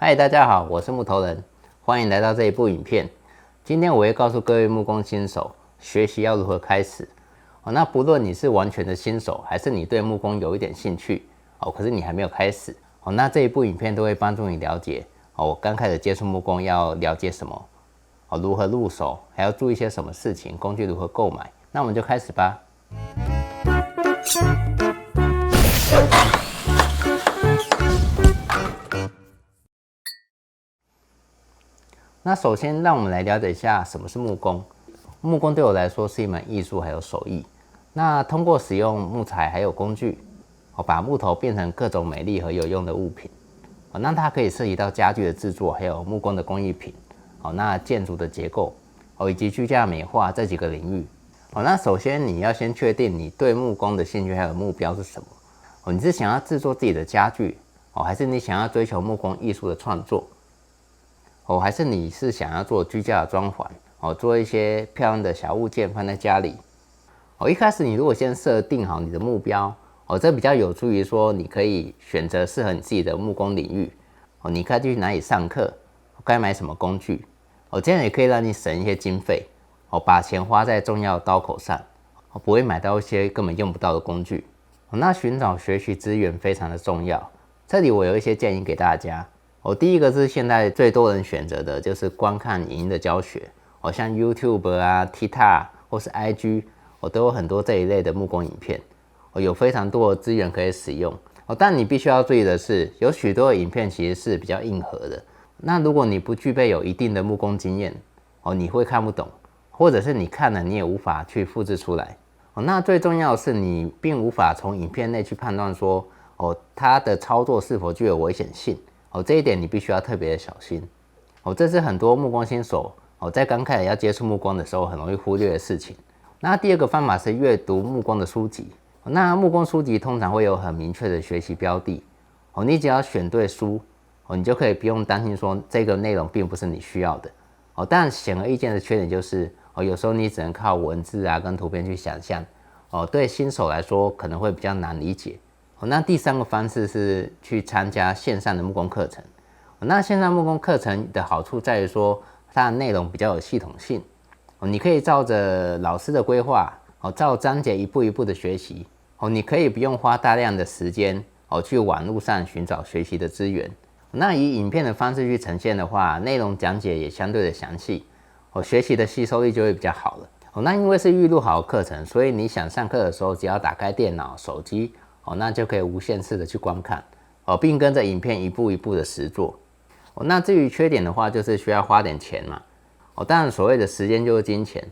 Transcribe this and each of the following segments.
嗨，大家好，我是木頭人，歡迎來到這一部影片。今天我會告訴各位木工新手，學習要如何開始。那不論你是完全的新手，還是你對木工有一點興趣，可是你還沒有開始，那這一部影片都會幫助你了解，我剛開始接觸木工要了解什麼，如何入手，還要注意些什麼事情，工具如何購買。那我們就開始吧。那首先，讓我們來了解一下什麼是木工。木工對我來說是一門藝術，還有手藝。那通過使用木材還有工具，把木頭變成各種美麗和有用的物品。那它可以涉及到家具的制作，還有木工的工藝品，那建築的結構，以及居家美化這幾個領域。那首先你要先確定你對木工的興趣還有目標是什麼。你是想要制作自己的家具，還是你想要追求木工藝術的創作？還是你是想要做居家的裝潢，做一些漂亮的小物件放在家裡。一開始你如果先設定好你的目標，這比較有助於說你可以選擇適合你自己的木工領域。你該去哪裡上課，該買什麼工具，這樣也可以讓你省一些經費，把錢花在重要的刀口上，不會買到一些根本用不到的工具。那尋找學習資源非常的重要，這裡我有一些建議給大家。第一個是現在最多人選擇的就是觀看影音的教學，像 YouTube 啊、TikTok 或是 IG，都有很多這一類的木工影片，有非常多的資源可以使用。但你必須要注意的是，有許多的影片其實是比較硬核的。那如果你不具備有一定的木工經驗，你會看不懂，或者是你看了你也無法去複製出來。那最重要的是，你並無法從影片內去判斷說，它的操作是否具有危險性。這一點你必須要特別的小心。這是很多木工新手在剛開始要接觸木工的時候很容易忽略的事情。那第二個方法是閱讀木工的書籍。那木工書籍通常會有很明確的學習標的，你只要選對書，你就可以不用擔心說這個內容並不是你需要的。但顯而易見的缺點就是有時候你只能靠文字啊跟圖片去想象，對新手來說可能會比較難理解。那第三個方式是去參加線上的木工課程。那線上木工課程的好處在於說，它的內容比較有系統性，你可以照着老師的規劃，照章節一步一步的學習，你可以不用花大量的時間去網絡上尋找學習的資源。那以影片的方式去呈現的話，內容講解也相對的詳細，學習的吸收力就會比較好了。那因為是預錄好的課程，所以你想上課的時候，只要打開電腦、手機，那就可以無限次的去觀看，並跟着影片一步一步的實作。那至於缺點的話，就是需要花點錢嘛。當然所謂的時間就是金錢，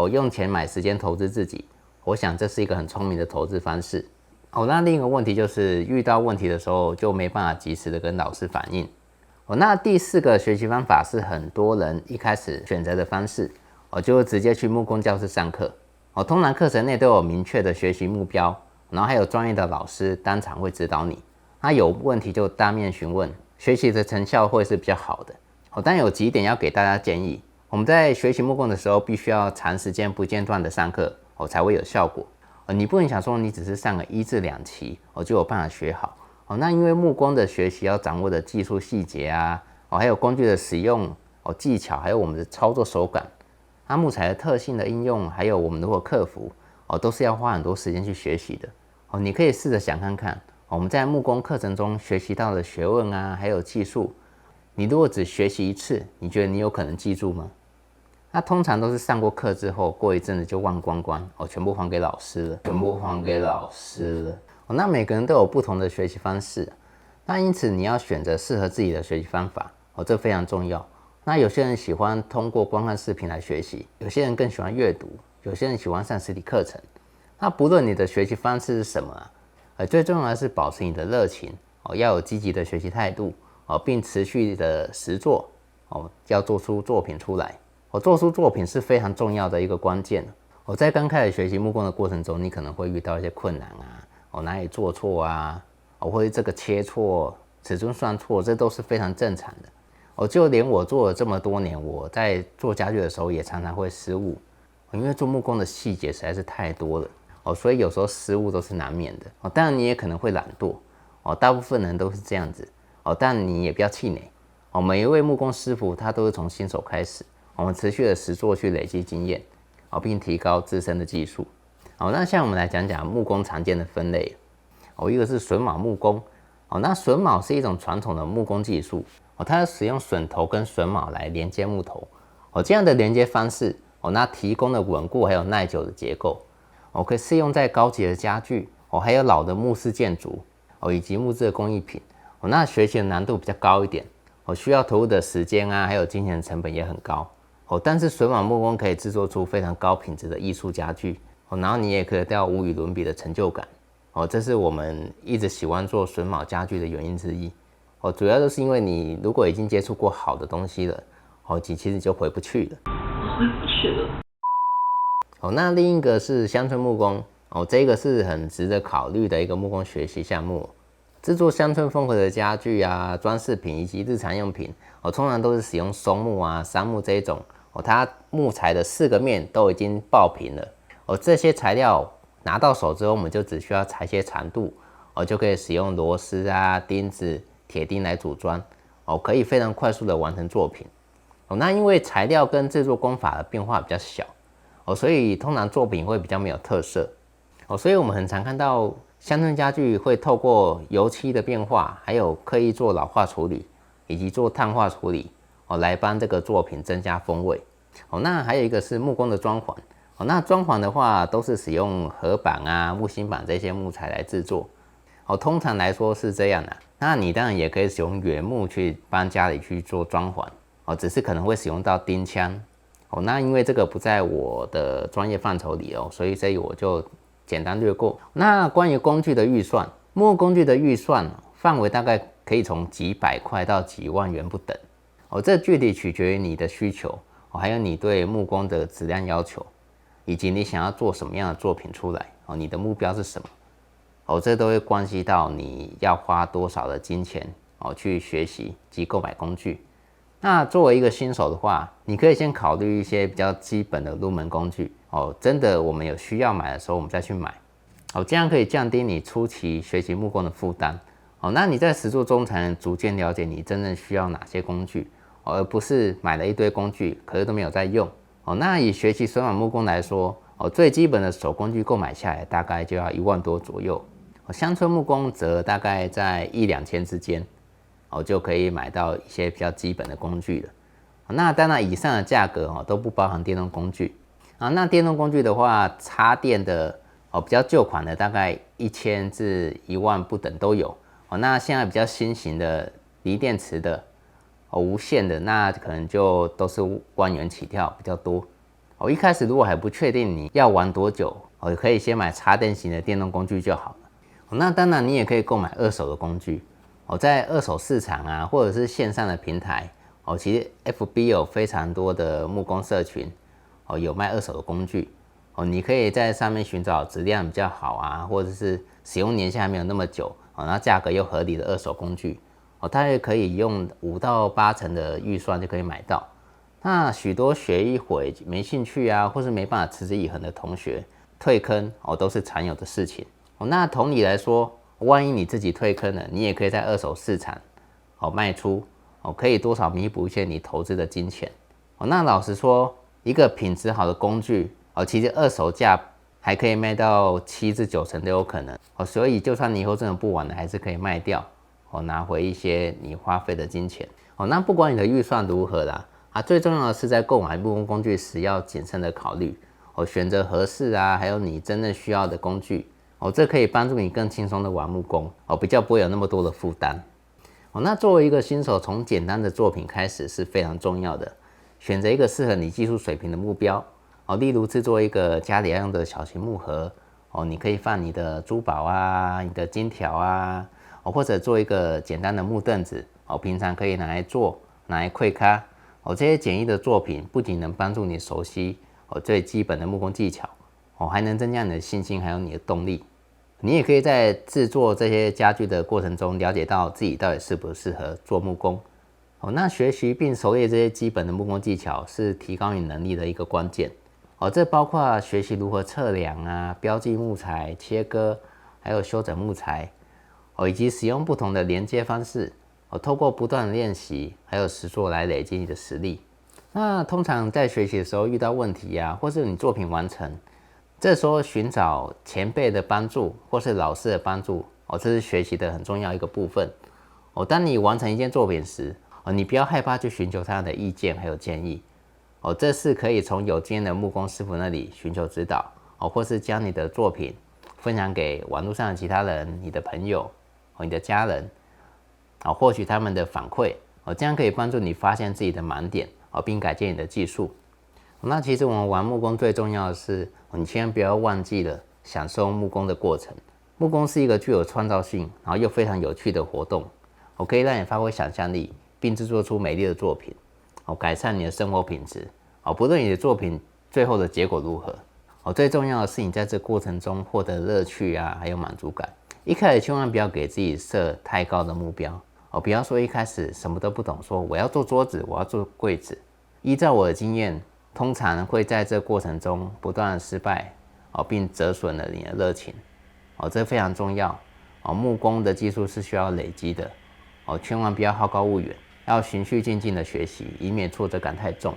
用錢買時間投資自己，我想這是一個很聰明的投資方式。那另一個問題就是遇到問題的時候就沒辦法及時的跟老師反映。那第四個學習方法是很多人一開始選擇的方式，就是直接去木工教室上課。通常課程內都有明確的學習目標，然後還有專業的老師當場會指導你，有問題就當面詢問，學習的成效會是比較好的。但有幾點要給大家建議，我們在學習木工的時候必須要長時間不間斷的上課，才會有效果。你不能想說你只是上個1至2期，就有辦法學好。那因為木工的學習要掌握的技術細節啊，還有工具的使用技巧，還有我們的操作手感，木材的特性的應用，還有我們如何克服，都是要花很多時間去學習的。你可以試着想看看，我們在木工課程中學習到的學問啊，還有技術，你如果只學習一次，你覺得你有可能記住嗎？那通常都是上過課之後，過一陣子就忘光光，全部還給老師了。那每個人都有不同的學習方式，那因此你要選擇適合自己的學習方法，這非常重要。那有些人喜歡通過觀看視頻來學習，有些人更喜歡閱讀，有些人喜歡上實體課程。那不論你的學習方式是什麼，最重要的是保持你的熱情，要有積極的學習態度，並持續的實作，要做出作品出來。做出作品是非常重要的一個關鍵。在剛開始學習木工的過程中，你可能會遇到一些困難啊，哪裡做錯啊，或者這個切錯、尺寸算錯，這都是非常正常的。就連我做了這麼多年，我在做家具的時候也常常會失誤，因為做木工的細節實在是太多了。所以有時候失誤都是難免的。當然你也可能會懶惰，大部分人都是這樣子。但你也不要氣餒，每一位木工師傅他都是從新手開始，我們持續的實作去累積經驗，並提高自身的技術。那像我們來講講木工常見的分類，一個是榫卯木工，那榫卯是一種傳統的木工技術，它使用榫頭跟榫卯來連接木頭，這樣的連接方式，那提供了穩固還有耐久的結構，可以適用在高級的家具，還有老的木式建築，以及木質的工藝品，那學習的難度比較高一點，需要投入的時間啊，還有金錢成本也很高，但是榫卯木工可以制作出非常高品質的藝術家具，然後你也可以得到無與倫比的成就感，這是我們一直喜歡做榫卯家具的原因之一，主要都是因為你如果已經接觸過好的東西了，其實就回不去了。那另一個是鄉村木工，這個是很值得考慮的一個木工學習項目。制作鄉村風格的家具啊、裝飾品以及日常用品，通常都是使用松木啊、杉木這一種，它木材的4個面都已經爆平了，這些材料拿到手之後，我們就只需要裁些長度，就可以使用螺絲啊、釘子、鐵釘來組裝，可以非常快速的完成作品。那因為材料跟制作工法的變化比較小，所以通常作品會比較沒有特色，所以我們很常看到鄉村家具會透過油漆的變化，還有刻意做老化處理，以及做碳化處理，來幫這個作品增加風味。那還有一個是木工的裝潢，那裝潢的話都是使用合板啊、木芯板這些木材來制作，通常來說是這樣的。那你當然也可以使用原木去幫家裡去做裝潢，只是可能會使用到釘槍，那因為這個不在我的專業範疇裡，所以我就簡單略過。那關於工具的預算，木工工具的預算範圍大概可以從幾百塊到幾萬元不等，這具體取決於你的需求，還有你對木工的質量要求，以及你想要做什麼樣的作品出來，你的目標是什麼，這都會關係到你要花多少的金錢去學習及購買工具。那作為一個新手的話，你可以先考慮一些比較基本的入門工具，真的我們有需要買的時候我們再去買，這樣可以降低你初期學習木工的負擔，那你在實作中才能逐漸了解你真正需要哪些工具，而不是買了一堆工具可是都沒有在用。那以學習榫卯木工來說，最基本的手工具購買下來大概就要1萬多左右，鄉村木工則大概在1-2千之間，就可以買到一些比較基本的工具了。那當然以上的價格都不包含電動工具，那電動工具的話，插電的比較舊款的大概1000至1万不等都有，那現在比較新型的鋰電池的無線的，那可能就都是萬元起跳比較多。一開始如果還不確定你要玩多久，可以先買插電型的電動工具就好了。那當然你也可以購買二手的工具，在二手市場啊，或者是線上的平台，其實 FB 有非常多的木工社群，有賣二手的工具，你可以在上面尋找質量比較好啊，或者是使用年限還沒有那麼久，然後價格又合理的二手工具，它也可以用5到8成的預算就可以買到。那許多學一會沒興趣啊，或是沒辦法持之以恆的同學退坑，都是常有的事情。那同理來說，萬一你自己退坑了，你也可以在二手市場賣出，可以多少彌補一些你投資的金錢。那老實說，一個品質好的工具，其實二手價還可以賣到7至9成都有可能。所以就算你以後真的不玩了，還是可以賣掉，拿回一些你花費的金錢。那不管你的預算如何啦，最重要的是在購買木工工具時要謹慎的考慮，選擇合適啊，還有你真正需要的工具，這可以幫助你更輕鬆的玩木工，比較不會有那麼多的負擔。那作為一個新手，從簡單的作品開始是非常重要的，選擇一個適合你技術水平的目標，例如制作一個家裡要用的小型木盒，你可以放你的珠寶啊、你的金條啊，或者做一個簡單的木凳子，平常可以拿來坐、拿來窺咖。這些簡易的作品不僅能幫助你熟悉最基本的木工技巧，還能增加你的信心還有你的動力。你也可以在制作這些家具的過程中了解到自己到底適不適合做木工。那學習並熟練這些基本的木工技巧是提高你能力的一個關鍵。這包括學習如何測量啊、標記木材、切割，還有修整木材，以及使用不同的連接方式，透過不斷的練習還有實作來累積你的實力。那通常在學習的時候遇到問題啊，或是你作品完成，這時候尋找前輩的幫助或是老師的幫助，這是學習的很重要一個部分。當你完成一件作品時，你不要害怕去尋求他的意見還有建議。這是可以從有經驗的木工師傅那裡尋求指導，或是將你的作品分享給網絡上的其他人、你的朋友、你的家人，獲取他們的反饋，這樣可以幫助你發現自己的盲點，並改進你的技術。那其實我們玩木工最重要的是，你千萬不要忘記了享受木工的過程。木工是一個具有創造性，然後又非常有趣的活動，可以讓你發揮想象力，並制作出美麗的作品，改善你的生活品質。不論你的作品最後的結果如何，最重要的是你在這過程中獲得樂趣啊，還有滿足感。一開始千萬不要給自己設太高的目標，不要說一開始什麼都不懂，說我要做桌子，我要做櫃子。依照我的經驗，通常會在這過程中不斷的失敗，並折損了你的熱情。這非常重要。木工的技術是需要累積的，千萬不要好高騖遠，要循序漸進的學習，以免挫折感太重，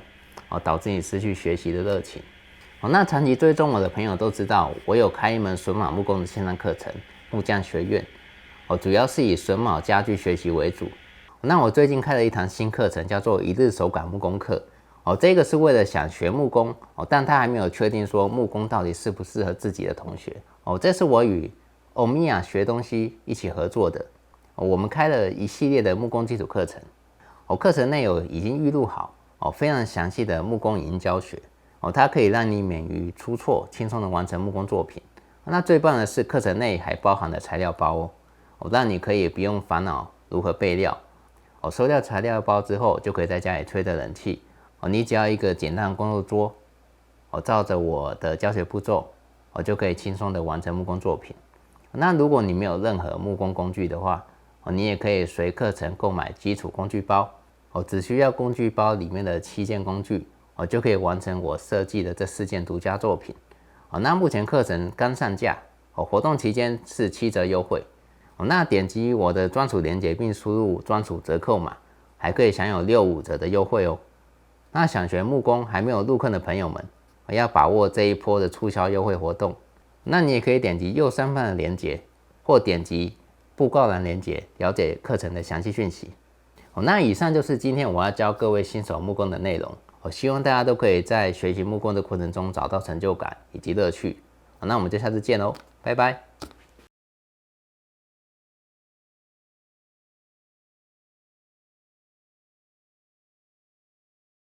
導致你失去學習的熱情。那長期追蹤我的朋友都知道，我有開一門榫卯木工的線上課程木匠學院，主要是以榫卯家具學習為主。那我最近開了一堂新課程，叫做一日手感木工課。這個是為了想學木工，但他還沒有確定說木工到底適不適合自己的同學。這是我與歐米亞學東西一起合作的，我們開了一系列的木工基礎課程。課程內容已經預錄好，非常詳細的木工影音教學。它可以讓你免於出錯，輕鬆的完成木工作品。那最棒的是，課程內還包含了材料包讓你可以不用煩惱如何備料。收掉材料包之後，就可以在家裡吹着冷氣。你只要一個簡單的工作桌，照着我的教學步驟，就可以輕鬆的完成木工作品。那如果你沒有任何木工工具的話，你也可以隨課程購買基礎工具包，只需要工具包裡面的7件工具，就可以完成我設計的這4件獨家作品。那目前課程剛上架，活動期間是7折優惠。那點擊我的專屬鏈接並輸入專屬折扣碼，還可以享有65折的優惠哦。那想學木工還沒有入坑的朋友們，要把握這一波的促銷優惠活動。那你也可以點擊右上方的鏈接，或點擊布告欄鏈接，了解課程的詳細訊息。那以上就是今天我要教各位新手木工的內容。我希望大家都可以在學習木工的過程中找到成就感以及樂趣。那我們就下次見嘍，拜拜。